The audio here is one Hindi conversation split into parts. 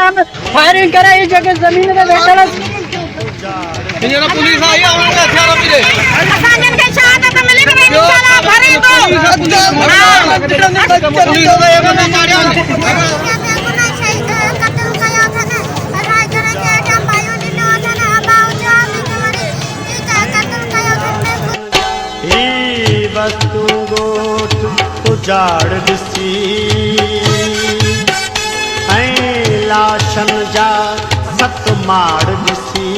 यहाँ पे फायरिंग करा इस जगह जमीन पे बैठा ये पुलिस आई है उनका हथियार मिले असांजन के शहादत मिली कि इंशाल्लाह भरे तो पुलिस का ये बंदा मारिया वस्तु गोट उजाड़ दिसी ऐं लाशन जा सत माड़ दिसी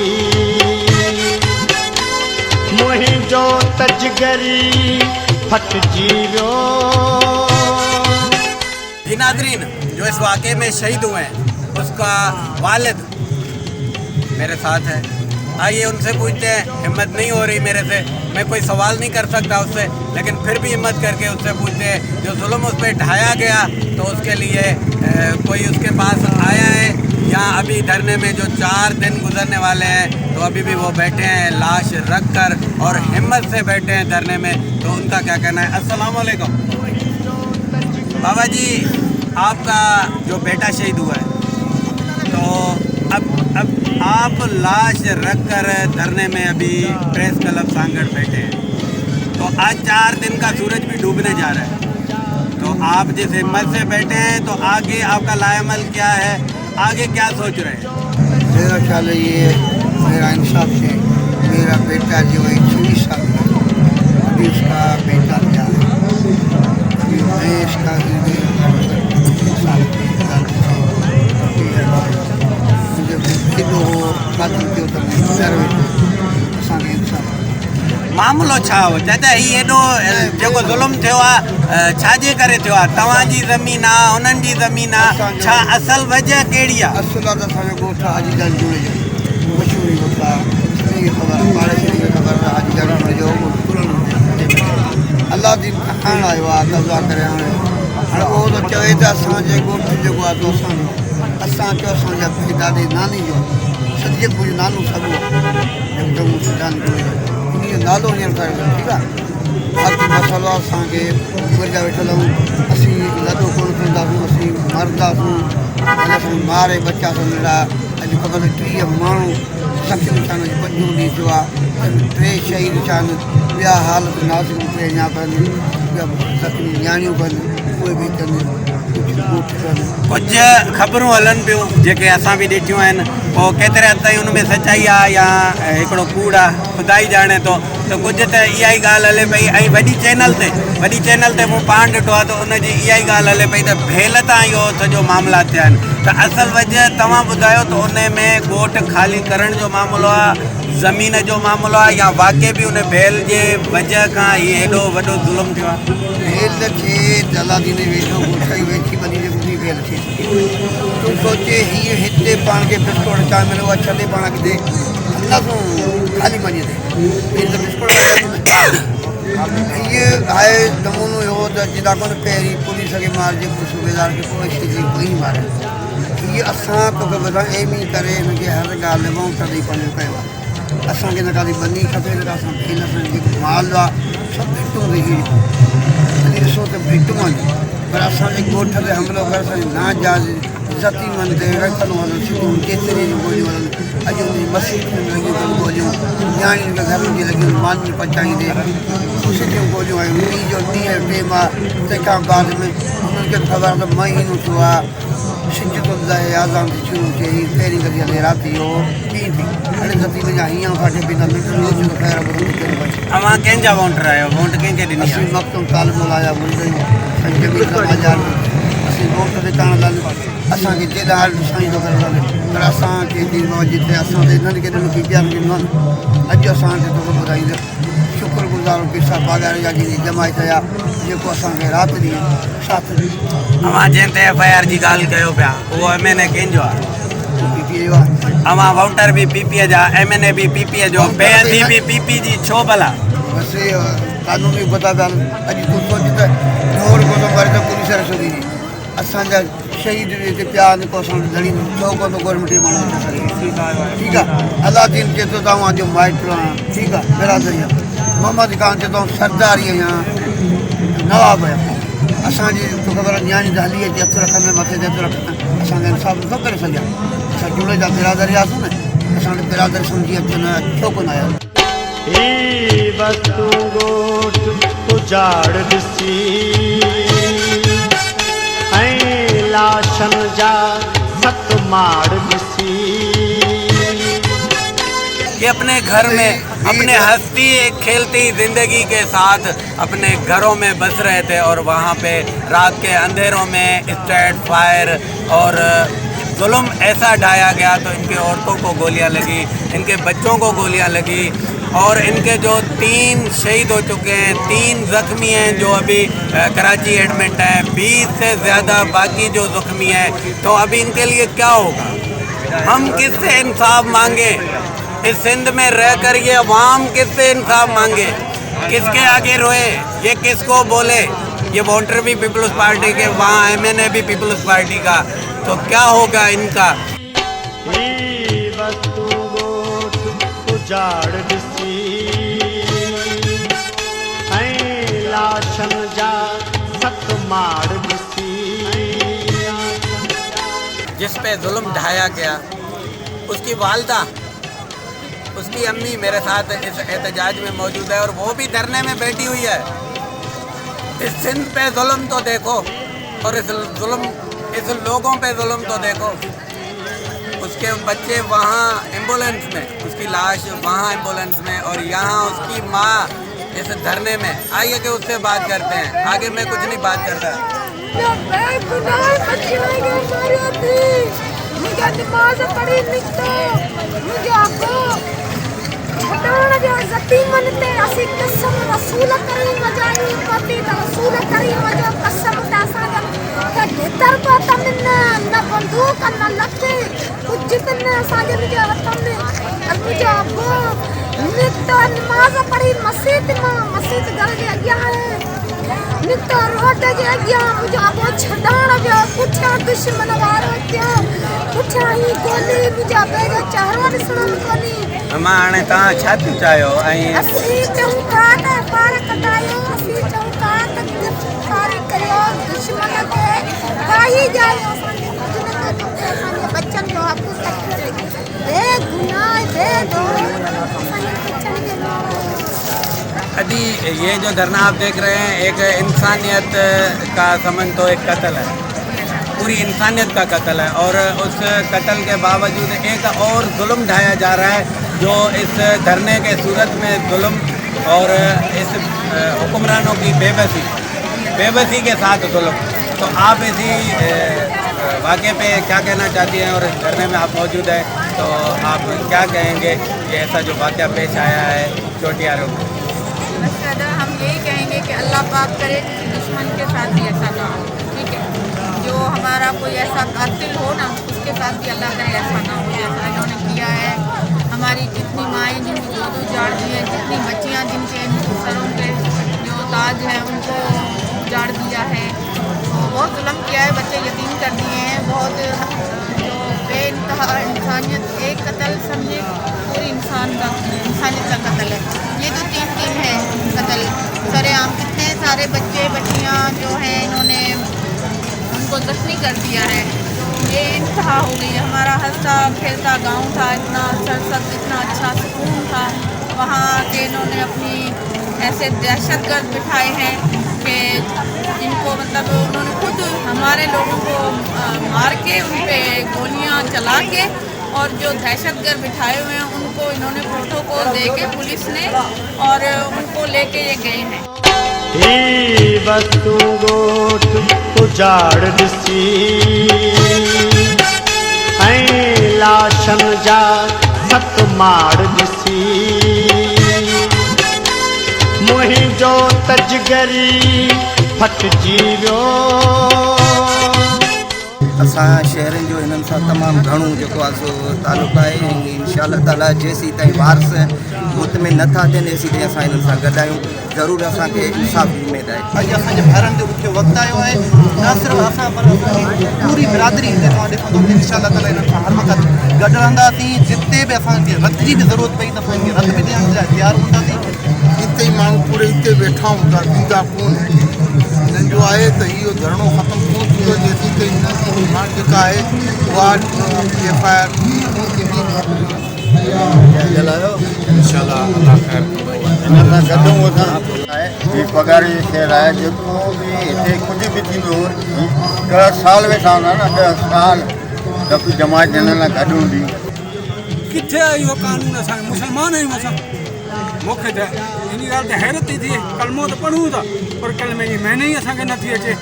मुंहिंजो तजगरी फटजी वियो। जी नाज़रीन, जो इस वाक़े में शहीद हुए हैं उसका वालिद मेरे साथ है। आइए उनसे पूछते हैं। हिम्मत नहीं हो रही मेरे से, मैं कोई सवाल नहीं कर सकता उससे, लेकिन फिर भी हिम्मत करके उससे पूछते हैं। जो जुल्म उस पर ढाया गया तो उसके लिए कोई उसके पास आया है या अभी धरने में जो 4 दिन गुजरने वाले हैं तो अभी भी वो बैठे हैं लाश रख कर और हिम्मत से बैठे हैं धरने में। तो उनका क्या कहना है। अस्सलाम वालेकुम बाबा जी, आपका जो बेटा शहीद हुआ है तो अब आप लाश रख कर धरने में अभी प्रेस क्लब सांगड़ बैठे हैं तो आज 4 दिन का सूरज भी डूबने जा रहा है। तो आप जिस हिम्मत से बैठे हैं तो आगे आपका लाएमल क्या है, आगे क्या सोच रहे हैं। मेरा ख्याल है ये मेरा इंसाफ से मेरा बेटा जो है 26 साल का, अभी उसका बेटा क्या है, अभी मैं इसका मामलो छा हो चाचा, ही एॾो जेको ज़ुल्म थियो आहे छाजे करे थियो आहे? तव्हांजी ज़मीन आहे, हुननि जी ज़मीन आहे, छा असल वजह कहिड़ी आहे? असल आहे त असांजो ॻोठ आहे हाजीगंज जुड़े जो मशहूरी ॻोठ आहे, ख़बर पाड़े ख़बर आहे हाजीगंज जो अलाह दिन खाइण आयो आहे कब्ज़ा करे। हाणे उहो त चवे त असांजे ॻोठ जेको आहे तो असां चयो असांजा दादी नानी जो सॼे कुझु नालो सॻो जेको सुजान उन नालो हींअर कयो। ठीकु आहे, बाक़ी मसालो असांखे जा वेठल आहियूं, असीं लॾो कोन कंदासीं, असीं मरंदासीं, असां मारे बचा नंढा। अॼु ख़बर 30 माण्हू ज़ख़्मी थियण जी 5 ॾींहं थियो आहे, 3 शहीद थियनि, ॿिया हालत नाज़ुक ते अञा कनि, ॿिया ज़ख़्मी नियाणियूं कनि, उहे बि कनि। कुछ ख़बरूं हलन पियूं जेके असां बि ॾिठियूं आहिनि, पोइ केतिरे हद ताईं उनमें सचाई आहे या हिकिड़ो कूड़ आहे ख़ुदा ई ॼाणे थो। त कुझु त इहा ई ॻाल्हि हले पई ऐं वॾी चैनल ते मूं पाण ॾिठो आहे त उनजी इहा ई ॻाल्हि हले पई त भेल तां इहो सॼो मामला थिया आहिनि। त असल वजह तव्हां ॿुधायो त उन में ॻोठ ख़ाली करण जो मामिलो आहे, ज़मीन जो मामिलो आहे, या वाक़ई बि उन भेल जे वजह खां हीअ हेॾो वॾो ज़ुल्म थियो आहे? भेल खे जलादी ने वेठो ॻोठाई वेठी वञी जेकी भेल खे तूं सोचे हीअ हिते पाण खे बिस्कुट चा मिलियो आहे, छॾे पाण अॻिते नसूं खाली वञे थी बिस्कुट। हीअ आहे नमूनो इहो त जितां कोन पहिरीं पुलिस खे मारिजे, सूबेदार खे कोई मारे। हीअ असां तोखे ॿुधां एम ई करे हिनखे हर ॻाल्हि में माण्हू ॾेई पंहिंजो कयो आहे। असांखे न काॾे बनी खपे, न असां भेल सां जेको माल आहे सभु भिटूं रही अॼु ॾिसो त भिटूं आहिनि, पर असांजे ॻोठ ते हमिलो करे असांजे नाजाइज़ इज़ती मन ते रखंदो हलनि, सिधियूं केतिरी जूं गोलियूं हलनि। अॼु उन मस्जिद में लॻियूं अथनि गोलियूं, नियाणियुनि खे घर जी लॻियूं मानियूं पचाईंदे सिधियूं गोलियूं आयूं। मींहं जो ॾींहं जो टेम आहे, तंहिंखां बाद में उन्हनि खे ख़बर आहे त महीनो थियो आहे, सिज थो लहे, आज़ान थी शुरू थिए, पहिरीं कॾहिं हले राति जो कीअं थी हाणे ज़ती वञा हीअं फाटे पींदा मिटूं ख़ैर तव्हां कंहिंजा वोटर आहियो? वोट कंहिंखे ॾिनी? असीं मख़्तूम तालिब आया असीं वोट ते करण लाइ असांखे जेॾा हाल साईं थो करे पर असांखे जिते असां हिननि खे ॾिनो की ॿियनि खे न। अॼु असांखे तोखे ॿुधाईंदे शुक्रगुज़ार पैसा पागार जा जी जमायत या जेको असांखे राति ॾींहुं साथ तव्हां जंहिं ते FIR जी ॻाल्हि कयो पिया उहो MNA कंहिंजो आहे? PP जो आहे। अवां वोटर बि PP जा, MNA बि PP जो, बेअदबी बि PP जी छो भला? बसि कानूनी पता पिया अॼु तूं सोच त ढोर कोन भरे त पुलिस रसोई असांजा शहीद हिते पिया आहिनि, पोइ असां लड़ी छो कोन गवर्नमेंट माण्हू अची सघे। ठीकु आहे, अलाह दीन चए थो तव्हांजो माइट आहियां, ठीकु आहे, बिरादरी आहे। मोहम्मद ख़ान चए थो सरदारी आहियां, नवाब आहियां। असांजी तोखे ख़बर आहे न्याणी दहलीअ जे हथु रखंदे मथे ते हथु रखंदे असांखे इंसाफ़ नथो करे सघिया। असां जुड़े जा बिरादरी आहियूं न, असांखे बिरादरी सम्झी अचे न छो कोन आया। ही वस्तु ॻोठ उजाड़ ॾिसी ऐं लाशन जा सत माड़ ॾिसी कि अपने घर में अपने हंसती खेलती ज़िंदगी के साथ अपने घरों में बस रहे थे और वहाँ पे रात के अंधेरों में स्ट्रेट फायर और जुल्म ऐसा ढाया गया तो इनके औरतों को गोलियां लगी, इनके बच्चों को गोलियां लगी और इनके जो 3 शहीद हो चुके हैं, 3 ज़ख्मी हैं जो अभी कराची एडमिट हैं, 20 से ज़्यादा बाकी जो ज़ख्मी हैं। तो अभी इनके लिए क्या होगा? हम किससे इंसाफ मांगे? इस सिंध में रहकर ये अवाम किससे इंसाफ मांगे? किसके आगे रोए? ये किसको बोले? ये वोटर भी पीपल्स पार्टी के, वहाँ MNA भी पीपल्स पार्टी का, तो क्या होगा इनका? वस्तु ॻोठ उजाड़ ॾिसी ऐं लाशन जा सत माड़ ॾिसी जिस पे जुल्म ढाया गया उसकी वालदा, उसकी अम्मी मेरे साथ इस एहतजाज में मौजूद है और वो भी धरने में बैठी हुई है। इस सिंध पे जुल्म तो देखो और इस लोगों पे जुल्म तो देखो। उसके बच्चे वहाँ एम्बुलेंस में, उसकी लाश वहाँ एम्बुलेंस में और यहाँ उसकी माँ इस धरने में। आइए कि उससे बात करते हैं, आगे मैं कुछ नहीं बात करता। मुझे नमाज पढ़ी निकतो मुझे आपको छटाना जो इज्जती मनते असी कसम रसूल करीम मजाई पति ता रसूल करीम जो कसम ता सागा के भीतर को तमन्ना न बंदूक न लठे कुछ जितने सागे मुझे हथ में मुझे आपको निकतो नमाज पढ़ी मस्जिद घर के आगे है निकतो रोड के आगे मुझे आपको छटाना जो कुछ दुश्मन वारो क्या कुछ ही गोली मुझे बेगा चेहरा ॾिसण कोनी। मां हाणे तव्हां छा थी चाहियो? ऐं असीं चऊं था त पार कढायो, असीं चऊं था त गिरफ़्तारी करियो, दुश्मन खे काई ॼायो, असांजे बच्चनि जो हक़ बेगुनाह बेदोष असांजे बच्चनि खे अभी ये जो धरना आप देख रहे हैं एक इंसानियत का समझ तो एक कत्ल है, पूरी इंसानियत का कत्ल है और उस कत्ल के बावजूद एक और जुल्म ढाया जा रहा है जो इस धरने के सूरत में जुल्म और इस हुक्मरानों की बेबसी के साथ जुल्म। तो आप इसी वाक़े पे क्या कहना चाहती हैं और इस धरने में आप मौजूद हैं तो आप क्या कहेंगे कि ऐसा जो वाक़या पेश आया है चोटियारों में? हम यही कहेंगे कि अल्लाह पाक करे किसी दुश्मन के साथ भी ऐसा ना हो, ठीक है। जो हमारा कोई ऐसा कातिल हो ना उसके साथ भी अल्लाह करे ऐसा ना हो जैसा इन्होंने किया है। हमारी जितनी माएँ जिनकी दूध उजाड़ दी है, जितनी बच्चियाँ जिनके सरों पे जो ताज है उनको उजाड़ दिया है, तो बहुत जुल्म किया है, बच्चे यतीम कर दिए हैं। बहुत जो बेइंतहा इंसानियत एक कत्ल समझे पूरी इंसानियत का कत्ल है। ये जो 3 टीम है कत्ल सरेआम, कितने सारे बच्चे बच्चियाँ जो हैं इन्होंने उनको जख्मी कर दिया है। ये इंतहा हो गई। हमारा हंसता खेलता गांव था, इतना सरसब्ज इतना अच्छा सुकून था, वहाँ के इन्होंने अपनी ऐसे दहशतगर्द बिठाए हैं कि जिनको मतलब उन्होंने खुद हमारे लोगों को मार के उन पर गोलियाँ चला के और जो दहशतगर्द बिठाए हुए हैं उनको इन्होंने प्रोटोकॉल दे के पुलिस ने और उनको लेके ये गए हैं। वस्तु ॻोठ उजाड़ ॾिसी ऐं लाशन जा सत माड़ ॾिसी मुंहिंजो तजगरी फटजी वियो। असां शहरनि जो हिननि सां तमामु घणो जेको आहे सो तालुक़ु आहे। इंशाअल्लाह ताला जेसीं ताईं वारस मुतमिन नथा थियनि तेसीं ताईं असां हिननि सां गॾु आहियूं। ज़रूरु असांखे इंसाफ़ जी उमेद आहे। अॼु असांजे भाइरनि जो मूंखे वक़्तु आयो आहे, न सिर्फ़ु असां पर पूरी बिरादरी हिते तव्हां ॾिसंदो कि इंशाअल्लाह ताला हिननि सां हर वक़्तु गॾु रहंदासीं। जिते बि असांखे रत जी बि ज़रूरत पई त असांखे रत बि ॾियण लाइ तयारु हूंदासीं। हिते ई माण्हू पूरे हिते वेठा हूंदा ॾींदा कोन। हिननि जो आहे त इहो धरणो ख़तमु कोन थींदो जेसी ताईं हाणे जेका आहे उहा FIR पगार जी शेयर आहे जेको बि हिते कुझु बि थींदो 10 साल वेठा हूंदा न 10 साल त कोई जमात ॼणण लाइ गॾु हूंदी किथे आहे इहो कानून असांखे मुस्लमान आहियूं असां मूंखे त इन ॻाल्हि ते हैरत थी थिए कलमो त पढ़ूं था पर कलमे जी महिने ई असांखे नथी अचे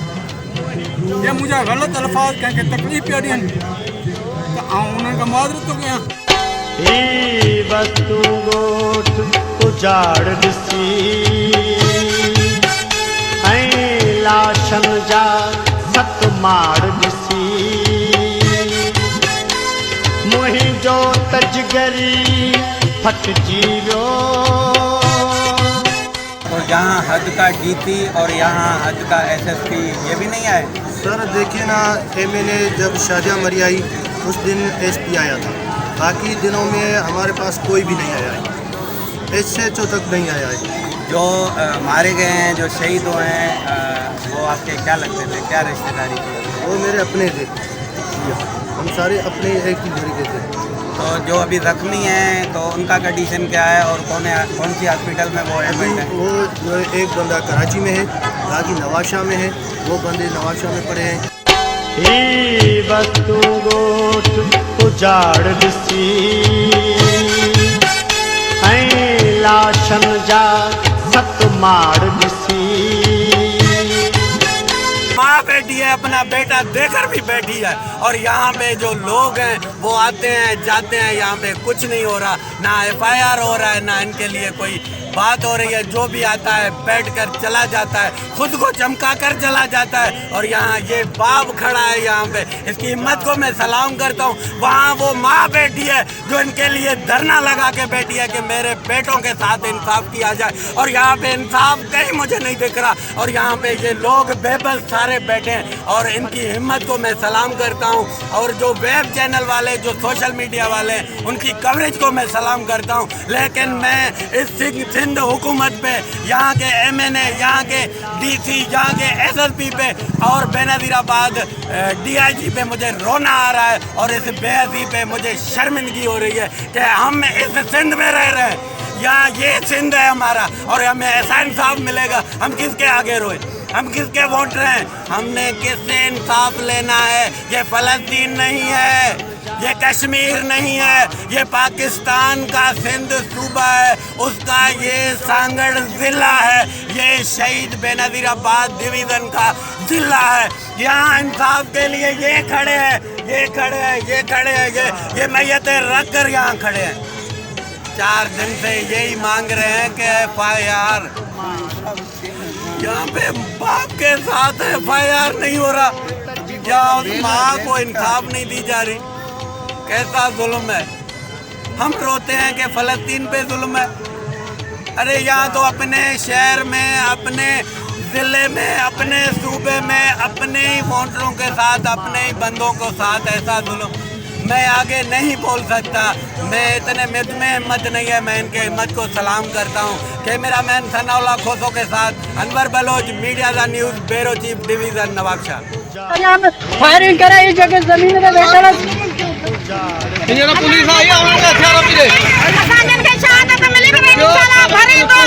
या मुंहिंजा ग़लति अल्फाज़ कंहिंखे तकलीफ़ पिया ॾियनि त आउं उन्हनि खां मुआवज़त थो कयां ही वस्तु ॻोठ उजाड़ ॾिसी ऐं लाशन जा सत माड़ ॾिसी मुंहिंजो तजगरी फटजी वियो और जहाँ हद का डीसी और यहाँ हद का SSP ये भी नहीं आए। सर देखिए ना, MNA जब शाहजहाँ मरी आई उस दिन SP आया था, बाकी दिनों में हमारे पास कोई भी नहीं आया है, SHO तक नहीं आया है। जो मारे गए हैं, जो शहीद हुए हैं, वो आपके क्या लगते थे, क्या रिश्तेदारी थी? वो मेरे अपने थे, हम सारे अपने एक ही घर के थे। तो जो अभी जख्मी हैं तो उनका कंडीशन क्या है और कौन सी हॉस्पिटल में वो एडमिट है? वो जो एक बंदा कराची में है, बाकी नवाबशाह में है, वो बंदे नवाबशाह में पड़े हैं। ही वस्तु ॻोठ उजाड़ ॾिसी ऐं लाशन जा सत माड़ ॾिसी माँ बैठी है, अपना बेटा देकर भी बैठी है और यहाँ पे जो लोग हैं वो आते हैं जाते हैं, यहाँ पे कुछ नहीं हो रहा, ना FIR हो रहा है, ना इनके लिए कोई बात हो रही है। जो भी आता है बैठकर चला जाता है, खुद को चमका कर चला जाता है। और यहाँ ये बाप खड़ा है, यहाँ पे इसकी हिम्मत को मैं सलाम करता हूँ। वहाँ वो माँ बैठी है जो इनके लिए धरना लगा के बैठी है कि मेरे बेटों के साथ इंसाफ किया जाए, और यहाँ पे इंसाफ कहीं मुझे नहीं दिख रहा। और यहाँ पे ये लोग बेबस सारे बैठे हैं और इनकी हिम्मत को मैं सलाम करता हूँ। और जो वेब चैनल वाले, जो सोशल मीडिया वाले हैं, उनकी कवरेज को मैं सलाम करता हूँ। लेकिन मैं इस सिंध हुकूमत पे, यहाँ के MNA, यहाँ के DC, यहाँ के SSP पे और बेनज़ीराबाद DIG पे मुझे रोना आ रहा है और इस बेअदबी पे मुझे शर्मिंदगी हो रही है कि हम इस सिंध में रह रहे हैं। यहाँ ये सिंध है हमारा और हमें ऐसा इंसाफ मिलेगा। हम किसके आगे रोए, हम किसके वोटर हैं? हमने किससे इंसाफ लेना है? ये फ़लस्तीन नहीं है, ये कश्मीर नहीं है, ये पाकिस्तान का सिंध सूबा है, उसका ये सांगड़ ज़िला है, ये शहीद बेनज़ीराबाद डिवीज़न का ज़िला है। यहाँ इंसाफ के लिए ये खड़े हैं, ये खड़े हैं, ये खड़े हैं, ये मैयतें रख कर यहाँ खड़े हैं। 4 दिन से यही मांग रहे हैं कि FIR, यहाँ पे बाप के साथ FIR नहीं हो रहा, या उस माँ को इंसाफ नहीं दी जा रही। कैसा जुल्म है? हम रोते हैं कि फ़लस्तीन पे जुल्म है। अरे यहाँ तो अपने शहर में, अपने ज़िले में, अपने सूबे में, अपने ही वोटरों के साथ, अपने ही बंदों को साथ ऐसा जुल्म। मैं आगे नहीं बोल सकता, मैं इतने में हिम्मत नहीं है। मैं इनके हिम्मत को सलाम करता हूँ। कैमरामैन सनाउल्लाह खोसो के साथ Anwar Baloch, media The News, bureau chief division Nawabshah. यहाँ पे फायरिंग करा, ये जगह जमीन पे बैठा रहा। पुलिस आई है, उन्होंने हथियार मिले। भरी दो।